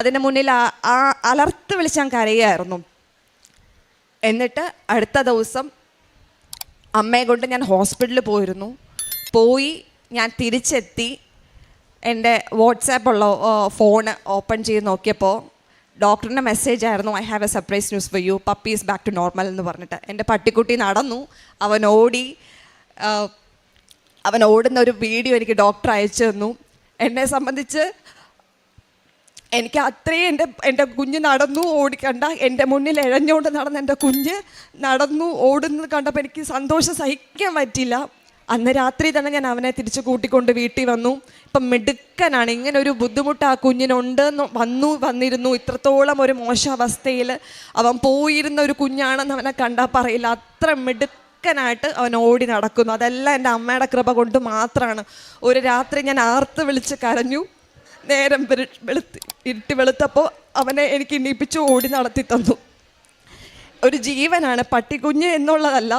അതിൻ്റെ മുന്നിൽ അലർത്ത് വിളിച്ച് ഞാൻ കരയായിരുന്നു. എന്നിട്ട് അടുത്ത ദിവസം അമ്മയെ കൊണ്ട് ഞാൻ ഹോസ്പിറ്റലിൽ പോയി ഞാൻ തിരിച്ചെത്തി. എൻ്റെ വാട്സാപ്പുള്ള ഫോണ് ഓപ്പൺ ചെയ്ത് നോക്കിയപ്പോൾ ഡോക്ടറിൻ്റെ മെസ്സേജ് ആയിരുന്നു, I have a surprise news for you, puppy is back to normal എന്ന് പറഞ്ഞിട്ട്. എൻ്റെ പട്ടിക്കുട്ടി നടന്നു, അവൻ ഓടുന്ന ഒരു വീഡിയോ എനിക്ക് ഡോക്ടർ അയച്ചു തന്നു. എന്നെ സംബന്ധിച്ച് എനിക്ക് അത്രയും എൻ്റെ കുഞ്ഞ് നടന്നു ഓടിക്കണ്ട, എൻ്റെ മുന്നിൽ ഇഴഞ്ഞുകൊണ്ട് നടന്ന എൻ്റെ കുഞ്ഞ് നടന്നു ഓടുന്നത് കണ്ടപ്പോൾ എനിക്ക് സന്തോഷം സഹിക്കാൻ പറ്റില്ല. അന്ന് രാത്രി തന്നെ ഞാൻ അവനെ തിരിച്ച് കൂട്ടിക്കൊണ്ട് വീട്ടിൽ വന്നു. ഇപ്പം മിടുക്കനാണ്. ഇങ്ങനെ ഒരു ബുദ്ധിമുട്ട് ആ കുഞ്ഞിനുണ്ടെന്ന് വന്നിരുന്നു. ഇത്രത്തോളം ഒരു മോശാവസ്ഥയിൽ അവൻ പോയിരുന്ന ഒരു കുഞ്ഞാണെന്ന് അവനെ കണ്ടാൽ പറയില്ല. അത്ര മിടുക്കനായിട്ട് അവൻ ഓടി നടക്കുന്നു. അതെല്ലാം എൻ്റെ അമ്മയുടെ കൃപ കൊണ്ട് മാത്രമാണ്. ഒരു രാത്രി ഞാൻ ആർത്ത് വിളിച്ച് കരഞ്ഞു. നേരം ഇരുട്ടി വെളുത്തപ്പോൾ അവനെ എനിക്ക് എണീപ്പിച്ച് ഓടി നടത്തി തന്നു. ഒരു ജീവനാണ് പട്ടിക്കുഞ്ഞ് എന്നുള്ളതല്ല,